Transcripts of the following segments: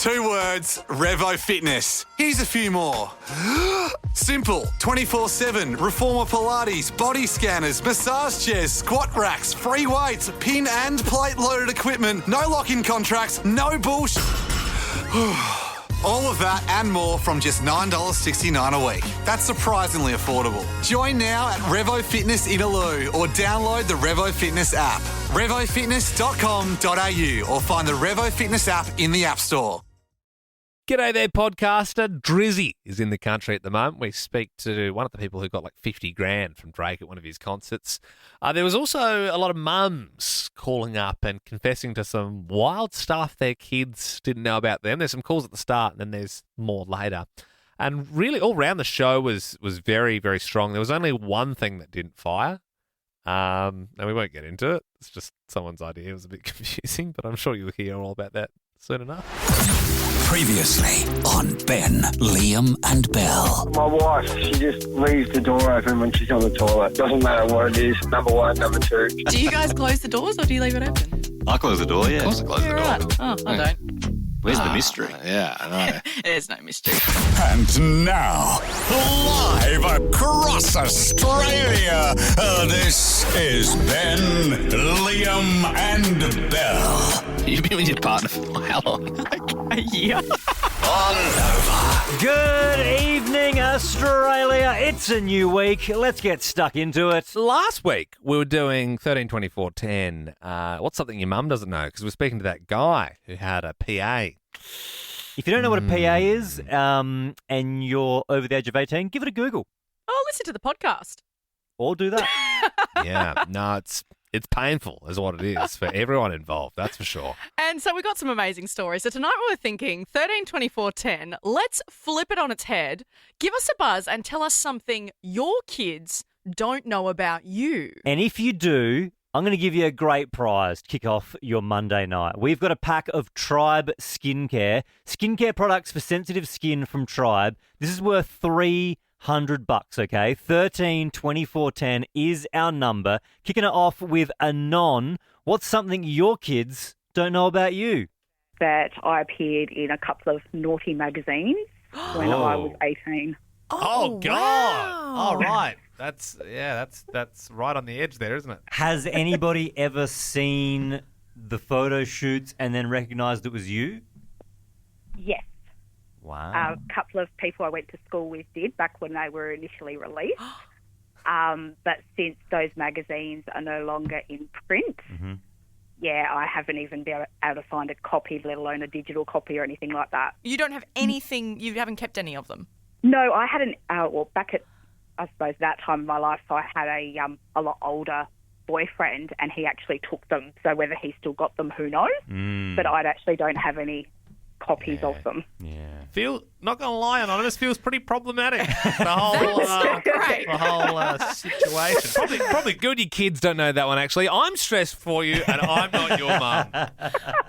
2 words, Revo Fitness. Here's a few more. Simple, 24/7, reformer Pilates, body scanners, massage chairs, squat racks, free weights, pin and plate loaded equipment, no lock-in contracts, no bullshit. All of that and more from just $9.69 a week. That's surprisingly affordable. Join now at Revo Fitness Inaloo or download the Revo Fitness app. RevoFitness.com.au or find the Revo Fitness app in the App Store. G'day there, podcaster. Drizzy is in the country at the moment. We speak to one of the people who got like 50 grand from Drake at one of his concerts. There was also a lot of mums calling up and confessing to some wild stuff their kids didn't know about them. There's some calls at the start and then there's more later. And really all round the show was very, very strong. There was only one thing that didn't fire. And we won't get into it. It's just someone's idea. It was a bit confusing, but I'm sure you'll hear all about that soon enough. Previously on Ben, Liam and Bell. My wife, she just leaves the door open when she's on the toilet. Doesn't matter what it is, number one, number two. Do you guys close the doors or do you leave it open? I close the door, yeah. Of course I close the door. Right. Oh, I don't. Where's the mystery? Yeah, I know. There's no mystery. And now, live across Australia, this is Ben, Liam and Bell. You've been with your partner for how long? A year? On Nova. Good evening, Australia. It's a new week. Let's get stuck into it. Last week, we were doing 13, 24, 10. What's something your mum doesn't know? Because we're speaking to that guy who had a PA. If you don't know what a PA is and you're over the age of 18, give it a Google. Oh, listen to the podcast. Or do that. Yeah, no, it's painful is what it is for everyone involved, that's for sure. And so we got some amazing stories. So tonight we were thinking 13, 24, 10. Let's flip it on its head. Give us a buzz and tell us something your kids don't know about you. And if you do, I'm going to give you a great prize to kick off your Monday night. We've got a pack of Tribe skincare products for sensitive skin from Tribe. This is worth $300, okay? 13 24 10 is our number. Kicking it off with Anon. What's something your kids don't know about you? That I appeared in a couple of naughty magazines when I was 18. Oh God! Wow. All right. That's right on the edge there, isn't it? Has anybody ever seen the photo shoots and then recognised it was you? Yes. Wow. A couple of people I went to school with did back when they were initially released. But since those magazines are no longer in print, I haven't even been able to find a copy, let alone a digital copy or anything like that. You don't have anything, you haven't kept any of them? No, I hadn't, back at, I suppose, that time of my life, so I had a lot older boyfriend and he actually took them. So whether he still got them, who knows? But I actually don't have any copies of them. Yeah. Not going to lie, Anonymous, feels pretty problematic. The whole situation. Probably good your kids don't know that one, actually. I'm stressed for you and I'm not your mum.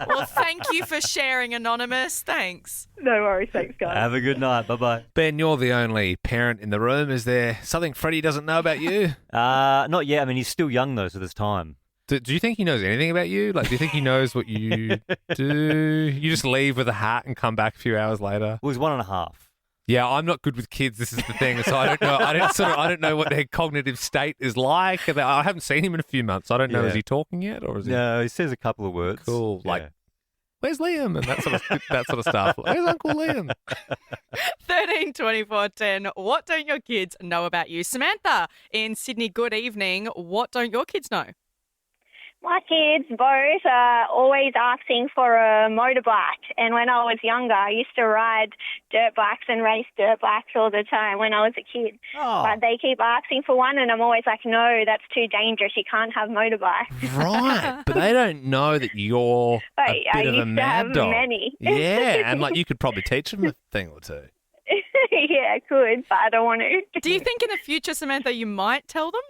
Well, thank you for sharing, Anonymous. Thanks. No worries. Thanks, guys. Have a good night. Bye-bye. Ben, you're the only parent in the room. Is there something Freddie doesn't know about you? Not yet. I mean, he's still young, though, so there's time. Do you think he knows anything about you? Like, do you think he knows what you do? You just leave with a hat and come back a few hours later? Well, he's 1.5. Yeah, I'm not good with kids. This is the thing. So I don't know. I don't know what their cognitive state is like. I haven't seen him in a few months. I don't know. Yeah. Is he talking yet, or is he? No, he says a couple of words. Cool. Yeah. Like, where's Liam? And that sort of stuff. Where's Uncle Liam? 13 24 10. What don't your kids know about you? Samantha in Sydney, good evening. What don't your kids know? My kids both are always asking for a motorbike. And when I was younger, I used to ride dirt bikes and race dirt bikes all the time when I was a kid. Oh. But they keep asking for one, and I'm always like, no, that's too dangerous. You can't have motorbikes. Right. But they don't know that you're a bit I of a used to mad have dog. many. Yeah, and like you could probably teach them a thing or two. Yeah, I could, but I don't want to. Do you think in the future, Samantha, you might tell them?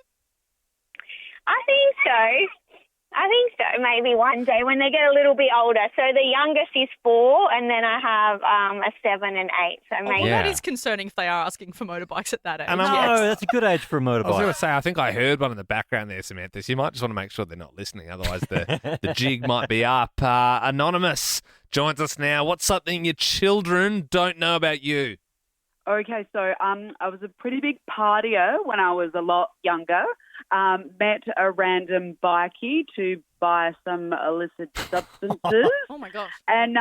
I think so. Maybe one day when they get a little bit older. So the youngest is 4, and then I have a 7 and 8. So maybe. Well, that Yeah. is concerning if they are asking for motorbikes at that age. And No, that's a good age for a I was going motorbike. to say, I think I heard one in the background there, Samantha. So you might just want to make sure they're not listening. Otherwise, the jig might be up. Anonymous, joins us now. What's something your children don't know about you? Okay, so I was a pretty big partier when I was a lot younger. Met a random bikie to buy some illicit substances. Oh, my gosh. And,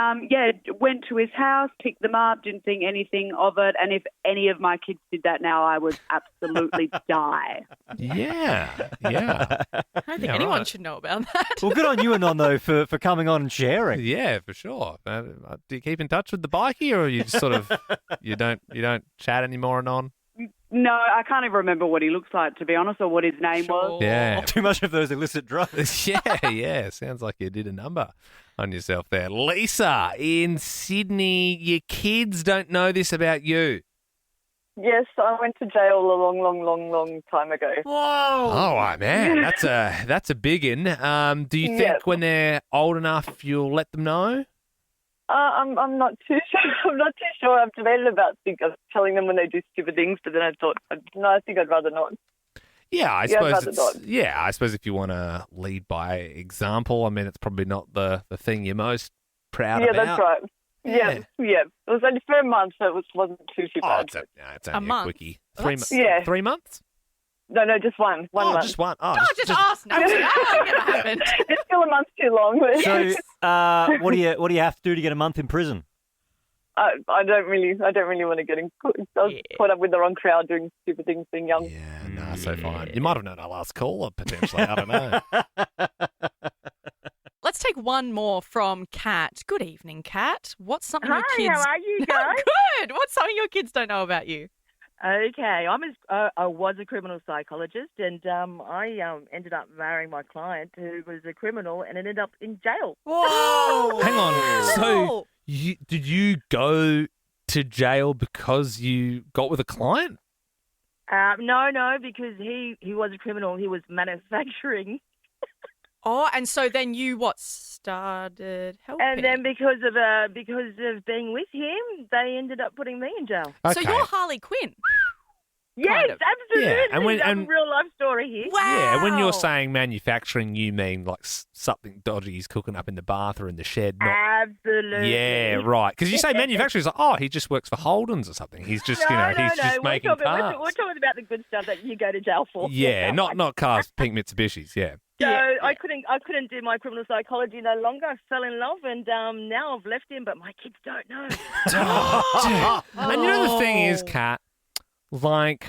went to his house, picked them up, didn't think anything of it. And if any of my kids did that now, I would absolutely die. Yeah. I don't think anyone should know about that. Well, good on you, Anon, though, for coming on and sharing. Yeah, for sure. Do you keep in touch with the bikie, or you just sort of you don't chat anymore and on? No, I can't even remember what he looks like, to be honest, or what his name was. Yeah. Too much of those illicit drugs. yeah. Sounds like you did a number on yourself there. Lisa, in Sydney, your kids don't know this about you. Yes, I went to jail a long time ago. Whoa! Oh, man, that's a big one. Do you think when they're old enough you'll let them know? I'm not too sure. I'm not too sure. I've debated about telling them when they do stupid things, but then I thought, no, I think I'd rather not. Yeah, I I'd suppose. rather not. I suppose if you want to lead by example, I mean, it's probably not the thing you're most proud about. Yeah, that's right. Yeah. It was only for a month, so it wasn't too bad. It's only a month. quickie. 3 months? No, just one. One month. Just one. Oh, just ask. No, that's never happened. It's still a month too long. So, what do you have to do to get a month in prison? I don't really want to get in. I was caught up with the wrong crowd doing stupid things being young. Yeah, so fine. You might have known our last caller, potentially. I don't know. Let's take one more from Kat. Good evening, Kat. What's something your Hi, kids... how are you guys? Good. What's something your kids don't know about you? Okay, I was a criminal psychologist, and I ended up marrying my client who was a criminal and ended up in jail. Whoa! Hang on. So, did you go to jail because you got with a client? No, because he was a criminal. He was manufacturing. Oh, and so then you started helping? And then because of being with him, they ended up putting me in jail. Okay. So you're Harley Quinn? Yes, absolutely. Yeah, and That's a real life story here. Wow. Yeah, when you're saying manufacturing, you mean like something dodgy he's cooking up in the bath or in the shed. Absolutely. Yeah, right. Because you say manufacturing, it's like, he just works for Holden's or something. He's just, he's just making cars. We're talking about the good stuff that you go to jail for. Yeah, not cars, pink Mitsubishis, yeah. So I couldn't do my criminal psychology no longer. I fell in love, and now I've left him, but my kids don't know. And you know the thing is, Kat, like,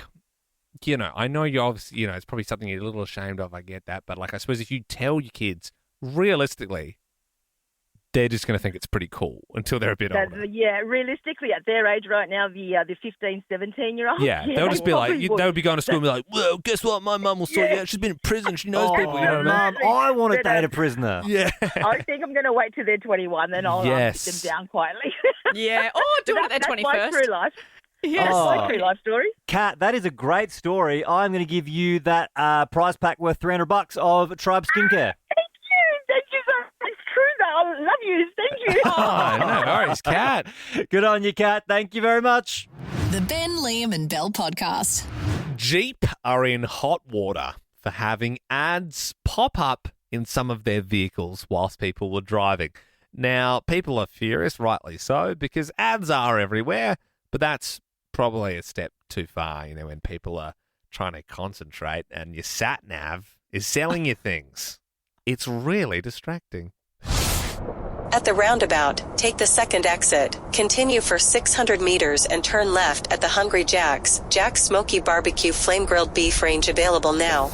I know you obviously, it's probably something you're a little ashamed of, I get that, but like, I suppose if you tell your kids, realistically, they're just going to think it's pretty cool until they're a bit older. Yeah, realistically, at their age right now, the 15, 17-year-olds. Yeah, they'll just be like, they'll be going to school and be like, well, guess what? My mum will sort you out. She's been in prison. She knows people. You know what I mean? Mum, I want to date a prisoner. Yeah. I think I'm going to wait till they're 21, then I'll sit them down quietly. Yeah. Oh, do it at their 21st. That's my true life. Yes. That's my true life story. Kat, that is a great story. I'm going to give you that prize pack worth $300 of Tribe Skincare. Thank you so much. It's true, though. I love you. Thank you. Oh, no worries, Kat. Good on you, Kat. Thank you very much. The Ben, Liam and Bell podcast. Jeep are in hot water for having ads pop up in some of their vehicles whilst people were driving. Now, people are furious, rightly so, because ads are everywhere, but that's probably a step too far, when people are trying to concentrate and your Satnav is selling you things. It's really distracting. At the roundabout, take the second exit, continue for 600 meters and turn left at the Hungry Jack's Smoky Barbecue Flame-Grilled Beef range available now.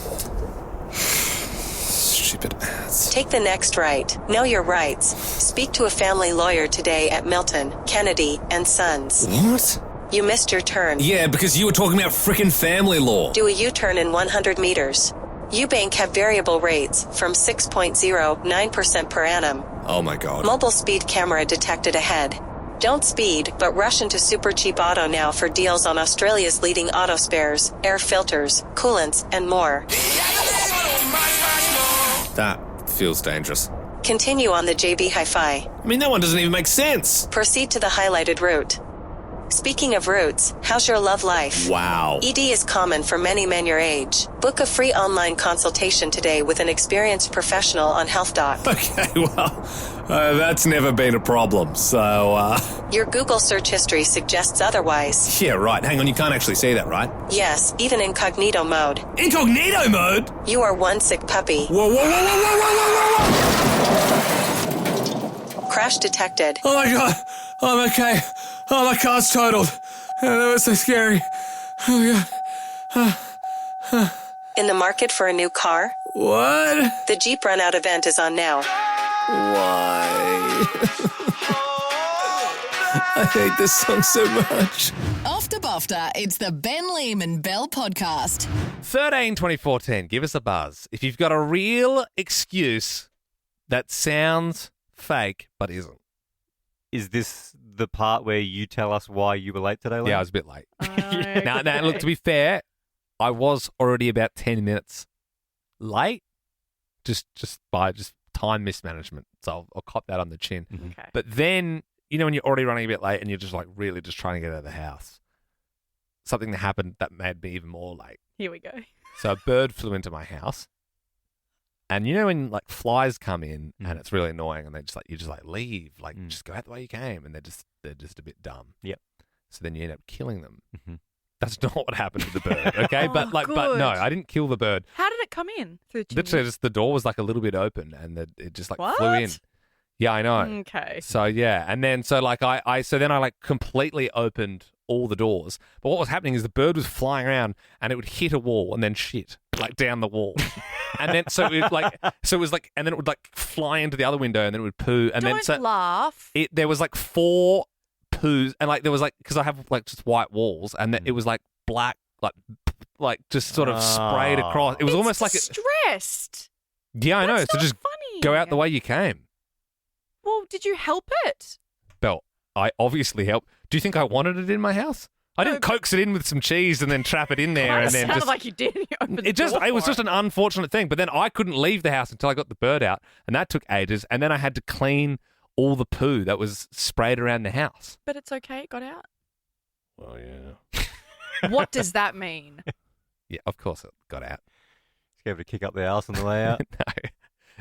Stupid ads. Take the next right. Know your rights. Speak to a family lawyer today at Milton, Kennedy and Sons. What? You missed your turn. Yeah, because you were talking about frickin' family law. Do a U-turn in 100 meters. Ubank have variable rates from 6.09% per annum. Oh my God. Mobile speed camera detected ahead. Don't speed, but rush into Super Cheap Auto now for deals on Australia's leading auto spares, air filters, coolants, and more. That feels dangerous. Continue on the JB Hi-Fi. I mean, that one doesn't even make sense. Proceed to the highlighted route. Speaking of roots, how's your love life? Wow. ED is common for many men your age. Book a free online consultation today with an experienced professional on HealthDoc. Okay, well, that's never been a problem, so, Your Google search history suggests otherwise. Yeah, right. Hang on, you can't actually see that, right? Yes, even incognito mode. Incognito mode? You are one sick puppy. Whoa, whoa, whoa, whoa, whoa, whoa, whoa, whoa! Crash detected. Oh my God, I'm okay. Oh, my car's totaled. Oh, that was so scary. Oh God. In the market for a new car? What? The Jeep Run Out event is on now. Why? I hate this song so much. After Bafta, it's the Ben, Liam and Bell podcast. 13 24 10. Give us a buzz. If you've got a real excuse that sounds fake but isn't. Is this the part where you tell us why you were late today, Liam? Yeah, I was a bit late. Now, look, to be fair, I was already about 10 minutes late just by time mismanagement. So I'll cop that on the chin. Okay. But then, when you're already running a bit late and you're just like really just trying to get out of the house, something that happened that made me even more late. Here we go. So a bird flew into my house. And when like flies come in and it's really annoying and you just leave, just go out the way you came, and they're just a bit dumb. Yep. So then you end up killing them. Mm-hmm. That's not what happened to the bird, okay? but no, I didn't kill the bird. How did it come in through the chimney? Literally, just the door was like a little bit open and it just What? flew in. Yeah, I know. Okay. So yeah, and then so then I completely opened all the doors. But what was happening is the bird was flying around and it would hit a wall and then shit down the wall. And then and then it would fly into the other window and then it would poo and Don't laugh. There was 4 poos and there was because I have just white walls and it was black just sort of sprayed across. It was almost like stressed. Yeah, I know. That's So not just funny. go out the way you came. Well, did you help it? Belle, I obviously helped. Do you think I wanted it in my house? I didn't coax it in with some cheese and then trap it in there and then sounded like you did. You opened the door it was for just an unfortunate thing. But then I couldn't leave the house until I got the bird out, and that took ages. And then I had to clean all the poo that was sprayed around the house. But it's okay. It got out. Well, yeah. What does that mean? Yeah, of course it got out. Just gave it a kick up the house on the way out.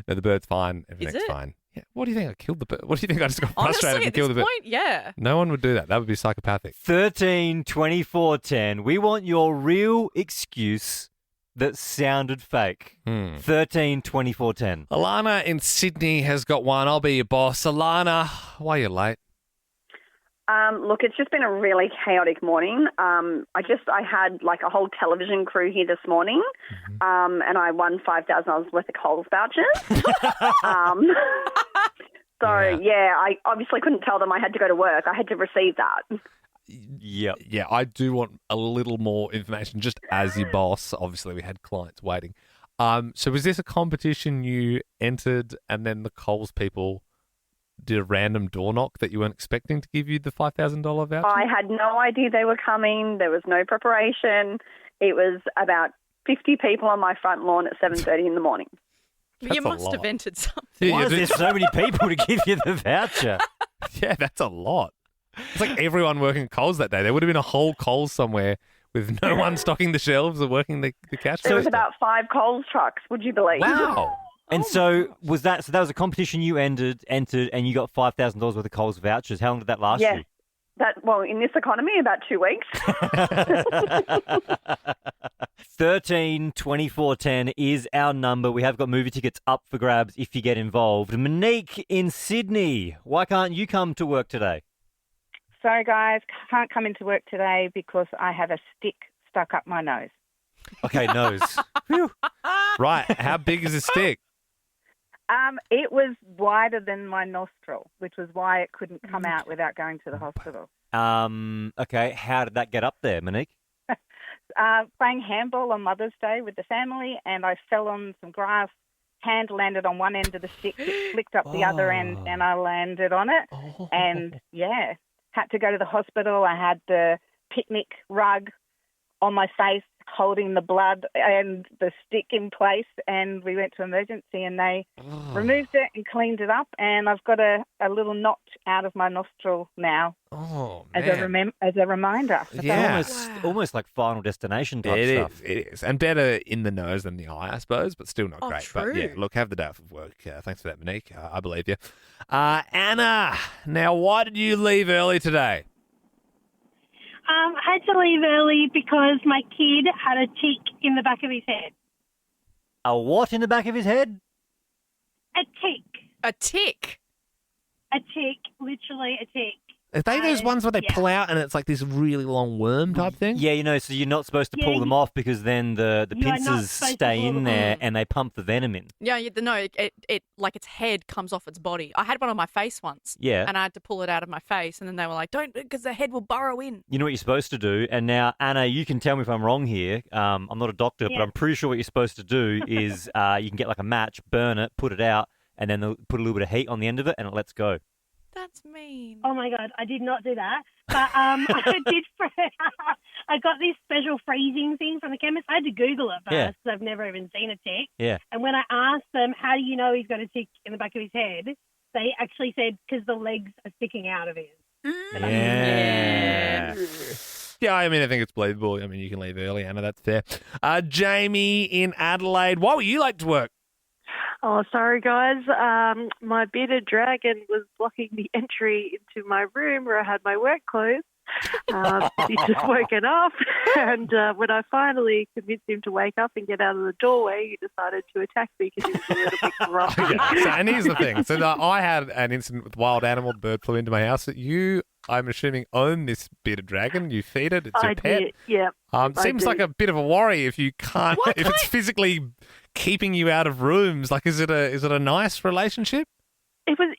No, the bird's fine. Everything's it? fine. Yeah. What do you think? I killed the bird? What do you think? I just got Honestly, frustrated at and killed this the bird? point, yeah. No one would do that. That would be psychopathic. 13 24 10. We want your real excuse that sounded fake. 13 24 10. Alana in Sydney has got one. I'll be your boss. Alana, why are you late? Look, it's just been a really chaotic morning. I had a whole television crew here this morning, and I won $5,000 worth of Coles vouchers. I obviously couldn't tell them I had to go to work. I had to receive that. Yeah, I do want a little more information just as your boss. Obviously, we had clients waiting. So was this a competition you entered and then the Coles people did a random door knock that you weren't expecting to give you the $5,000 voucher? I had no idea they were coming. There was no preparation. It was about 50 people on my front lawn at 7:30 in the morning. You must have entered something. Why is there so many people to give you the voucher? Yeah, that's a lot. It's like everyone working at Coles that day. There would have been a whole Coles somewhere with no one stocking the shelves or working the cash There was register. about 5 Coles trucks, would you believe? Wow. And so that was a competition you entered, and you got $5,000 worth of Coles vouchers. How long did that last Yeah. you? In this economy, about 2 weeks. 13 24 10 is our number. We have got movie tickets up for grabs if you get involved. Monique in Sydney, why can't you come to work today? Sorry, guys, can't come into work today because I have a stick stuck up my nose. Okay, nose. Phew. Right. How big is the stick? It was wider than my nostril, which was why it couldn't come out without going to the hospital. Okay, how did that get up there, Monique? Playing handball on Mother's Day with the family, and I fell on some grass. Hand landed on one end of the stick, it flicked up the other end, and I landed on it. And, had to go to the hospital. I had the picnic rug on my face, holding the blood and the stick in place, and we went to emergency and they removed it and cleaned it up, and I've got a little knot out of my nostril now. Oh, as man. as a reminder. Yeah. Almost like Final Destination type It stuff. is, it is. And better in the nose than the eye, I suppose, but still not great. true. But yeah, look, have the day off of work. Thanks for that, Monique. I believe you. Anna, now why did you leave early today? I had to leave early because my kid had a tick in the back of his head. A what in the back of his head? A tick. A tick? A tick. Literally a tick. Are they those ones where they yeah. pull out and it's like this really long worm type thing? Yeah, so you're not supposed to Yeah, pull them off because then the You are not pincers supposed to stay pull in them there off. and they pump the venom in. Yeah, no, it like its head comes off its body. I had one on my face once. Yeah. And I had to pull it out of my face, and then they were like, "Don't, because the head will burrow in." You know what you're supposed to do, and now, Anna, you can tell me if I'm wrong here. I'm not a doctor, but Yeah. I'm pretty sure what you're supposed to do is you can get like a match, burn it, put it out, and then put a little bit of heat on the end of it, and it lets go. That's mean. Oh my God, I did not do that. But I did. I got this special freezing thing from the chemist. I had to Google it first Yeah. because I've never even seen a tick. Yeah. And when I asked them, how do you know he's got a tick in the back of his head? They actually said, because the legs are sticking out of his. Yeah. Yeah, I mean, I think it's believable. I mean, you can leave early, Anna. That's fair. Jamie in Adelaide, why were you late to work? Oh, sorry, guys. My bearded dragon was blocking the entry into my room where I had my work clothes. He's just woken up, and when I finally convinced him to wake up and get out of the doorway, he decided to attack me because he was a little bit grumpy. Okay, so, and here's the thing. So I had an incident with wild animal. Bird flew into my house. That you, I'm assuming, own this bearded dragon. You feed it. It's your I pet. did, yeah. Seems like a bit of a worry if you can't, if it's physically keeping you out of rooms. Like, is it a nice relationship?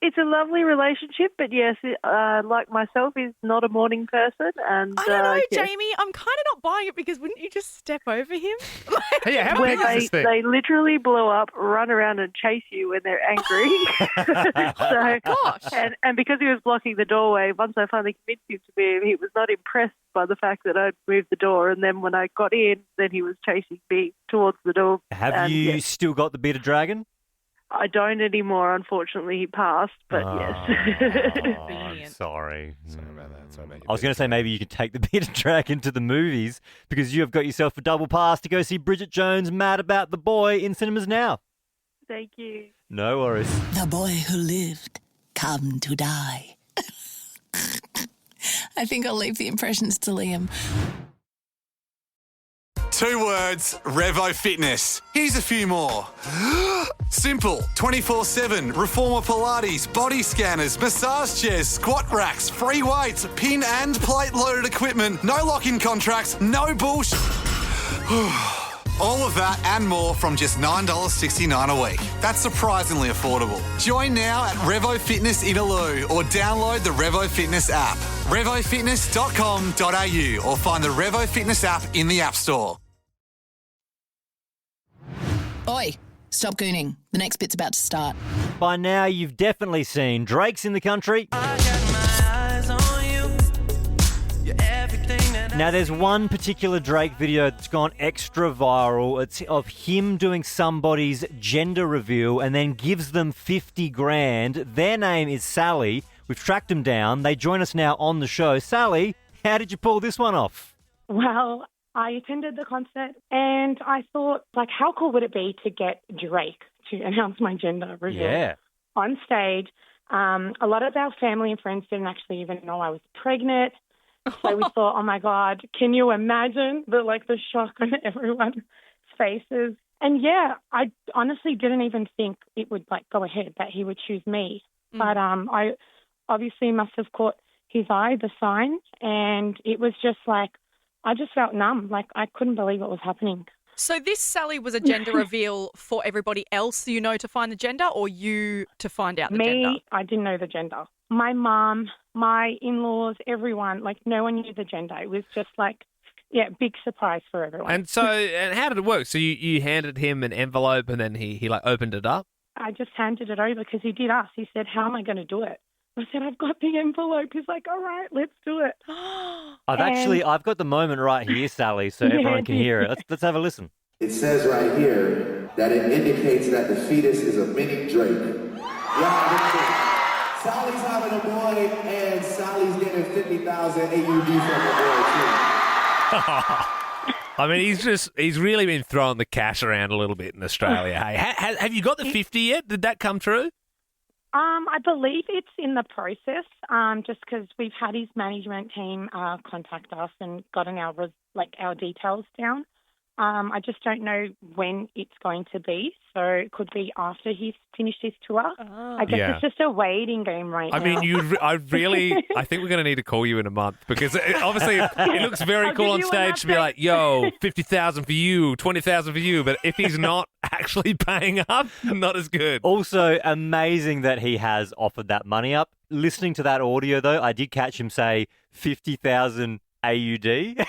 It's a lovely relationship, but yes, like myself, he's not a morning person. And I don't know, yes. Jamie. I'm kind of not buying it because wouldn't you just step over him? Yeah, how Where big is this thing? they literally blow up, run around and chase you when they're angry. So, gosh. And because he was blocking the doorway, once I finally convinced him to move, he was not impressed by the fact that I'd moved the door. And then when I got in, then he was chasing me towards the door. Have And you yes, still got the bearded dragon? I don't anymore, unfortunately. He passed, but yes. I'm sorry. Sorry about that. Sorry about I was going to say maybe you could take the bearded dragon to the movies because you have got yourself a double pass to go see Bridget Jones' Mad About the Boy in cinemas now. Thank you. No worries. The boy who lived, come to die. I think I'll leave the impressions to Liam. 2 words, Revo Fitness. Here's a few more. Simple, 24/7, reformer Pilates, body scanners, massage chairs, squat racks, free weights, pin and plate loaded equipment, no lock-in contracts, no bullshit. All of that and more from just $9.69 a week. That's surprisingly affordable. Join now at Revo Fitness Inaloo or download the Revo Fitness app. RevoFitness.com.au or find the Revo Fitness app in the App Store. Oi, stop gooning. The next bit's about to start. By now, you've definitely seen Drake's in the country. Now, there's one particular Drake video that's gone extra viral. It's of him doing somebody's gender reveal and then gives them 50 grand. Their name is Sally. We've tracked them down. They join us now on the show. Sally, how did you pull this one off? Well, I attended the concert and I thought, like, how cool would it be to get Drake to announce my gender reveal Yeah. on stage? A lot of our family and friends didn't actually even know I was pregnant. So we thought, oh my God, can you imagine the shock on everyone's faces? And yeah, I honestly didn't even think it would go ahead, that he would choose me. But I obviously must have caught his eye, the sign, and it was just I just felt numb. I couldn't believe what was happening. So this, Sally, was a gender reveal for everybody else, to find the gender, or you to find out the gender? Me, I didn't know the gender. My mum, my in-laws, everyone, no one knew the gender. It was just big surprise for everyone. And so, and how did it work? So you handed him an envelope and then he opened it up? I just handed it over because he did ask. He said, how am I going to do it? I said, I've got the envelope. He's like, all right, let's do it. I've got the moment right here, Sally, so everyone can hear it. Let's have a listen. It says right here that it indicates that the fetus is a mini Drake. Yeah, Sally's having a boy, and Sally's getting 50,000 AUD from the boy, too. I mean, he's really been throwing the cash around a little bit in Australia. Hey, have you got the 50 yet? Did that come true? I believe it's in the process, just because we've had his management team contact us and gotten our details down. I just don't know when it's going to be, so it could be after he's finished his tour. I guess it's just a waiting game now. I mean, I think we're going to need to call you in a month because obviously it looks very cool on stage to be like, yo, 50,000 for you, 20,000 for you. But if he's not actually paying up, not as good. Also, amazing that he has offered that money up. Listening to that audio, though, I did catch him say 50,000 AUD.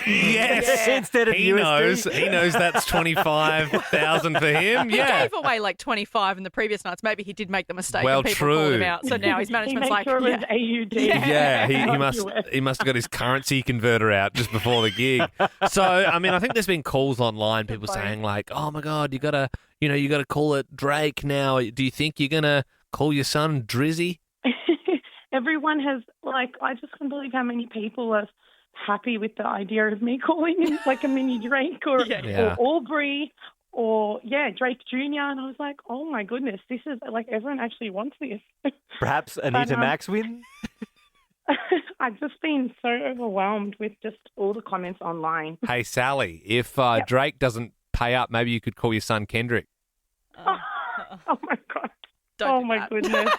Yes. Instead of USD. He knows that's 25,000 for him. Yeah. He gave away like 25 in the previous nights. Maybe he did make the mistake Well, and people true. called him out. So now his management's like, sure it was AUD. Yeah, he must have got his currency converter out just before the gig. So, I mean, I think there's been calls online, people saying like, "Oh my God, you gotta call it Drake now. Do you think you're gonna call your son Drizzy?" Everyone has, I just can't believe how many people are happy with the idea of me calling him like a mini Drake or Aubrey or Drake Jr. And I was like, oh my goodness, this is everyone actually wants this. Perhaps Anita Maxwin? I've just been so overwhelmed with just all the comments online. Hey, Sally, if Drake doesn't pay up, maybe you could call your son Kendrick. Oh my God. Oh my goodness.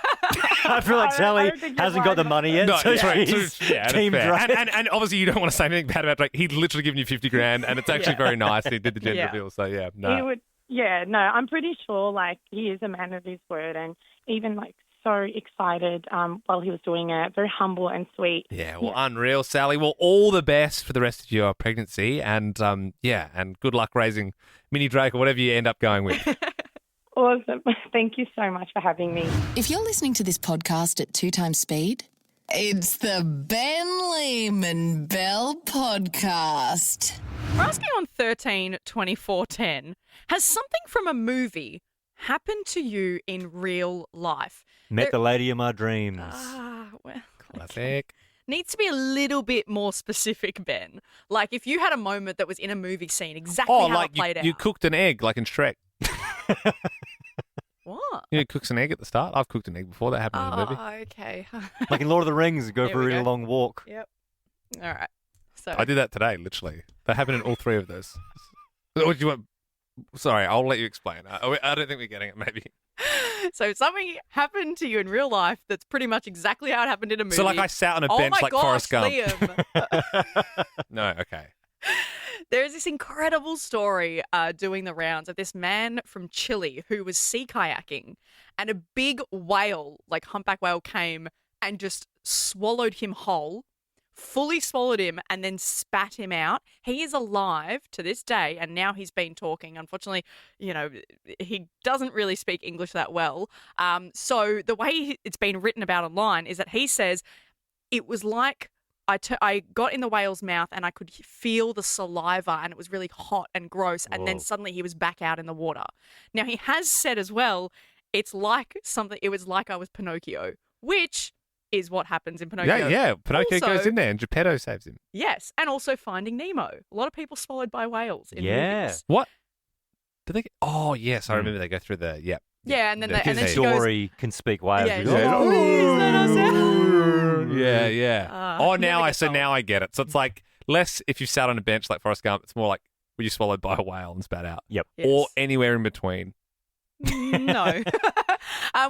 I feel like Sally hasn't got the money yet. No, so she's Team fair. Drake. And obviously you don't want to say anything bad about Drake. He'd literally given you 50 grand and it's actually very nice. He did the gender reveal. So I'm pretty sure he is a man of his word and even so excited while he was doing it. Very humble and sweet. Yeah, well, unreal, Sally. Well, all the best for the rest of your pregnancy and and good luck raising mini Drake or whatever you end up going with. Awesome. Thank you so much for having me. If you're listening to this podcast at 2 times speed, it's the Ben Lehman Bell Podcast. We're asking on 13-24-10, has something from a movie happened to you in real life? Met the lady of my dreams. Classic. Needs to be a little bit more specific, Ben. Like if you had a moment that was in a movie scene, exactly how it played out. You cooked an egg like in Shrek. What? You know, cooks an egg at the start. I've cooked an egg before. That happened in the movie. Oh, okay. Like in Lord of the Rings, go There for a we really go. long walk. Yep. All right. So I did that today, literally. That happened in all three of those. What do you want? Sorry, I'll let you explain. I don't think we're getting it, maybe. So something happened to you in real life that's pretty much exactly how it happened in a movie. So, like, I sat on a bench like Forrest Gump. Liam. No, okay. There's this incredible story doing the rounds of this man from Chile who was sea kayaking and a big whale, like humpback whale, came and just swallowed him whole, fully swallowed him and then spat him out. He is alive to this day and now he's been talking. Unfortunately, he doesn't really speak English that well. So the way it's been written about online is that he says it was like I got in the whale's mouth and I could feel the saliva and it was really hot and gross. And then suddenly he was back out in the water. Now, he has said as well, it was like I was Pinocchio, which is what happens in Pinocchio. Yeah. Pinocchio Also- goes in there and Geppetto saves him. Yes. And also Finding Nemo. A lot of people swallowed by whales in movies. What? Did they? Oh, yes. I remember they go through the, Yeah. And then, Because she goes, Dory can speak Wales. Yeah, She she's goes, like, "Please let us out." Yeah. Now I get it. So it's like less if you sat on a bench like Forrest Gump. It's more like were you swallowed by a whale and spat out? Yep. Or anywhere in between. No.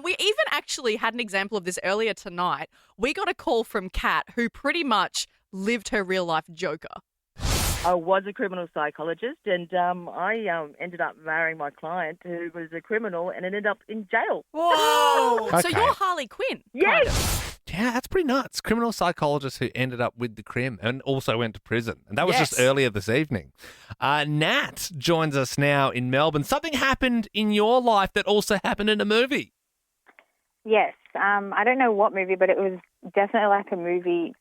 We even actually had an example of this earlier tonight. We got a call from Kat, who pretty much lived her real life Joker. I was a criminal psychologist, and I ended up marrying my client who was a criminal and ended up in jail. Whoa! So Okay. you're Harley Quinn. Yes. Yeah, that's pretty nuts. Criminal psychologist who ended up with the crim and also went to prison. And that was just Yes. earlier this evening. Nat joins us now in Melbourne. Something happened in your life that also happened in a movie. Yes. I don't know what movie, but it was definitely like a movie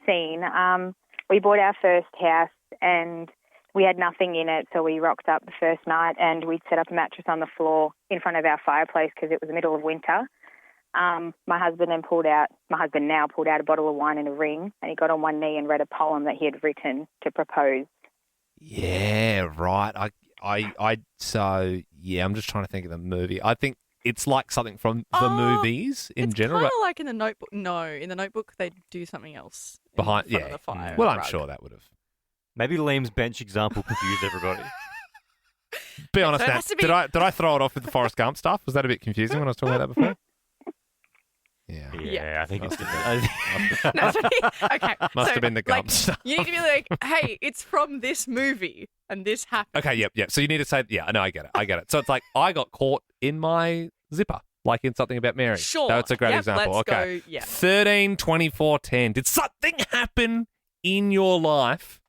scene. We bought our first house and we had nothing in it, so we rocked up the first night and we'd set up a mattress on the floor in front of our fireplace because it was the middle of winter. My husband now pulled out a bottle of wine and a ring, and he got on one knee and read a poem that he had written to propose. Yeah, right. I'm just trying to think of the movie. I think it's like something from the movies in general. Kind of like in the Notebook. No, in the Notebook they do something else behind, in front of the fire. Well, I'm rug. sure that would have. Maybe Liam's bench example confused everybody. Be honest, so it Nat, has to be- did I throw it off with the Forrest Gump stuff? Was that a bit confusing when I was talking about that before? Yeah, I think it's No, okay, Must so, have been the Gump like, stuff. You need to be like, hey, it's from this movie and this happened. Okay, yep. So you need to say, yeah, no, I get it. So it's like I got caught in my zipper, like in something about Mary. Sure. That's a great Yep, example. let's Okay. go, yeah. 13, 24, 10. Did something happen in your life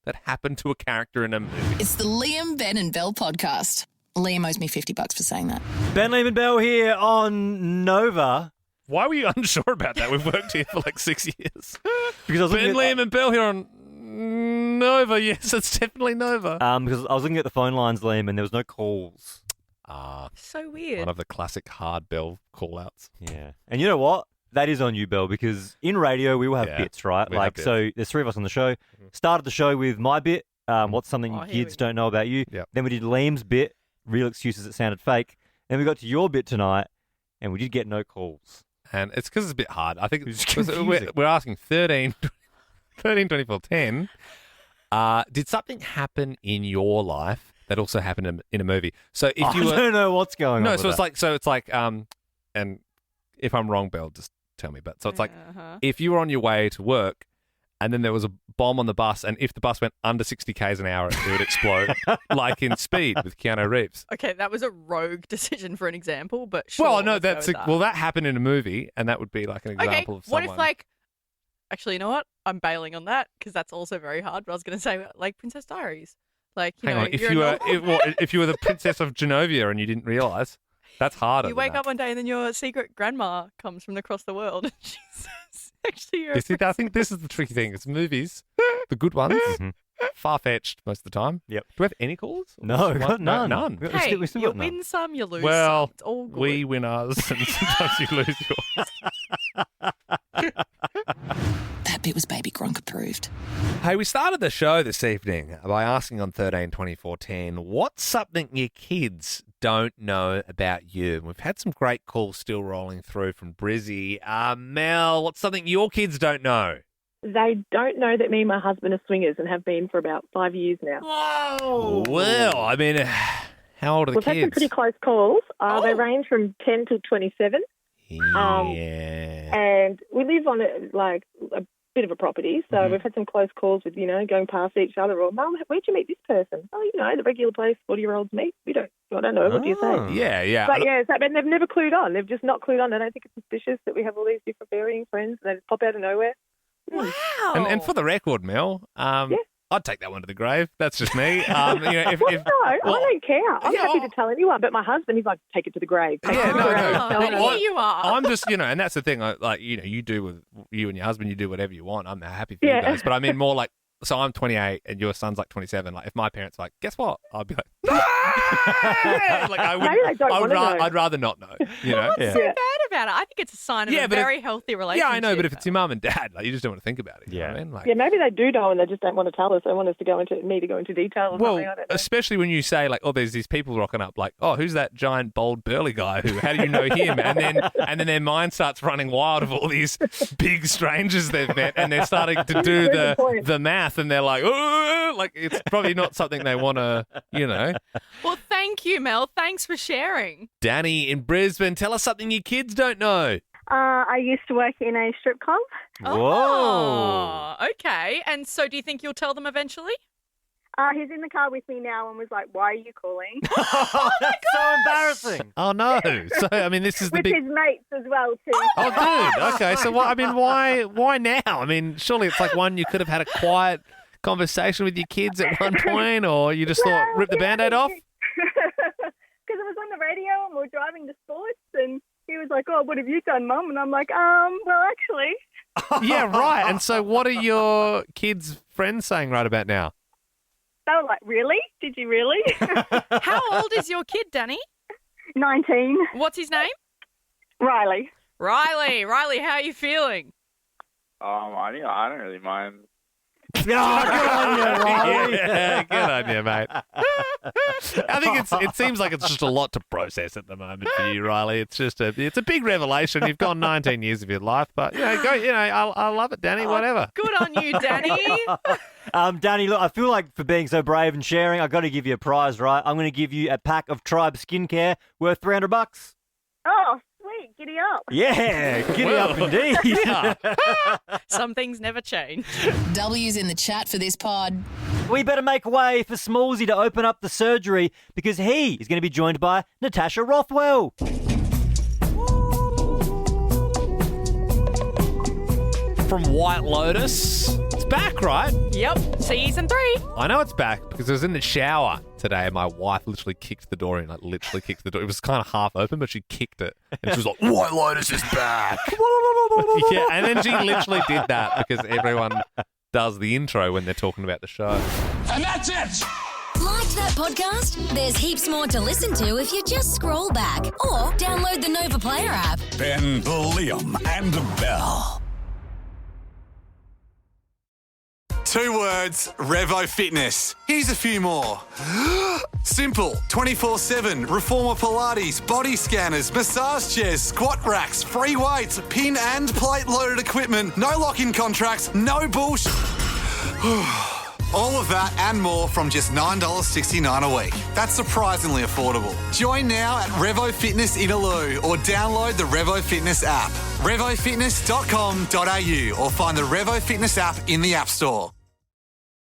that happened to a character in a movie? It's the Liam, Ben and Bell podcast. Liam owes me $50 for saying that. Ben, Liam and Bell here on Nova. Why were you unsure about that? We've worked here for like 6 years. Because I was Ben, looking at, Liam and Bell here on Nova. Yes, it's definitely Nova. because I was looking at the phone lines, Liam, and there was no calls. So weird. One of the classic hard Bell call-outs. Yeah. And you know what? That is on you, Bell, because in radio we will have bits, right? we have Like, bits. so there's three of us on the show. Started the show with my bit, what's something Oh, your here kids don't know about you. Then we did Liam's bit, real excuses that sounded fake. Then we got to your bit tonight, and we did get no calls. And it's because it's a bit hard. I think It's because confusing. we're asking 13, 24, 10. Did something happen in your life that also happened in a movie? So if you I were, don't know what's going on. no, with so that. it's like and if I'm wrong, Belle, just tell me. But so it's like Uh-huh. if you were on your way to work and then there was a bomb on the bus, and if the bus went under 60 k's an hour, it would explode, like in Speed with Keanu Reeves. Okay, that was a rogue decision for an example, but sure. Well, no, let's go that's with that. that happened in a movie, and that would be like an example Okay, of what someone. if like? Actually, you know what? I'm bailing on that because that's also very hard. But I was going to say like Princess Diaries. Like, you Hang know, on, if you're you a were normal- if you were the Princess of Genovia and you didn't realise, that's harder. you than wake that. up one day and then your secret grandma comes from across the world. And she says, "Actually, you're." You see, I think this is the tricky thing. It's movies, the good ones, far fetched most of the time. Yep. Do we have any calls? No, we got none. None. We Hey, we still you got none. win some, you lose Well, some. It's all good. we win ours, and sometimes you lose yours. That bit was Baby Gronk approved. Hey, we started the show this evening by asking on 13, 24, 10, what's something your kids don't know about you? And we've had some great calls still rolling through from Brizzy. Mel, what's something your kids don't know? They don't know that me and my husband are swingers and have been for about 5 years now. Whoa! Well, I mean, how old are the We've had some kids? pretty close calls. They range from 10 to 27. Yeah. And we live on a bit of a property, so we've had some close calls with, going past each other. Or, Mum, where'd you meet this person? Oh, the regular place 40-year-olds meet. I don't know. What do you say? Yeah, yeah. But yeah, and they've never clued on. They've just not clued on. I don't think it's suspicious that we have all these different varying friends and they just pop out of nowhere. Wow. And for the record, Mel, I'd take that one to the grave. That's just me. If, I don't care. I'm happy to tell anyone, but my husband, he's like, take it to the grave. Take it to the grave. Tell And her. here you are. I'm just, and that's the thing. You do with you and your husband, you do whatever you want. I'm happy for you Yeah. guys. But I mean, more like, so I'm 28 and your son's like 27. Like, if my parents are like, guess what? I'd be like, like I Maybe they don't wanna know. I'd rather not know. What's so bad about it? I think it's a sign of a but very healthy relationship. Yeah, I know. But if it's your mum and dad, like, you just don't want to think about it. You know what I mean? Like, Yeah, maybe they do know and they just don't want to tell us. They want us to go into detail or well, something. I don't know. especially when you say like, oh, there's these people rocking up, like, oh, who's that giant, bold, burly guy? How do you know him? And then their mind starts running wild of all these big strangers they've met, and they're starting to do Very good point. the math, and they're like, oh, like it's probably not something they want to, Well, thank you, Mel. Thanks for sharing. Danny in Brisbane, tell us something your kids don't know. I used to work in a strip club. Oh, okay. And so do you think you'll tell them eventually? He's in the car with me now and was like, "Why are you calling?" So embarrassing. Oh no! So I mean, this is the with big. his mates as well too. Oh, good. Okay, so why now? I mean, surely it's like one you could have had a quiet conversation with your kids at one point, or you just thought rip the Band-Aid off. Because it was on the radio and we were driving to sports and he was was like, oh, what have you done, Mum? And I'm like, well, actually. Yeah, right. And so what are your kids' friends saying right about now? They were like, really? Did you really? How old is your kid, Danny? 19. What's his name? Riley. Riley, how are you feeling? I don't really mind. Oh, good on you, Riley. Yeah, good on you, mate. I think it seems like it's just a lot to process at the moment for you, Riley. It's just it's a big revelation. You've gone 19 years of your life, but I love it, Danny. Whatever. Good on you, Danny. Danny, look, I feel like for being so brave and sharing, I've got to give you a prize, right? I'm going to give you a pack of Tribe skincare worth $300. Oh, sweet. Giddy up. Yeah, giddy up indeed. Some things never change. W's in the chat for this pod. We better make way for Smallsy to open up the surgery because he is going to be joined by Natasha Rothwell. From White Lotus. It's back, right? Yep. Season 3. I know it's back because I was in the shower today and my wife literally kicked the door in. It was kind of half open, but she kicked it. And she was like, White Lotus is back. Yeah, and then she literally did that because everyone does the intro when they're talking about the show. And that's it! Like that podcast? There's heaps more to listen to if you just scroll back or download the Nova Player app. Ben, Liam, and Bell. 2 words, Revo Fitness. Here's a few more. Simple, 24/7, reformer Pilates, body scanners, massage chairs, squat racks, free weights, pin and plate loaded equipment, no lock-in contracts, no bullshit. All of that and more from just $9.69 a week. That's surprisingly affordable. Join now at Revo Fitness Inaloo or download the Revo Fitness app. RevoFitness.com.au or find the Revo Fitness app in the App Store.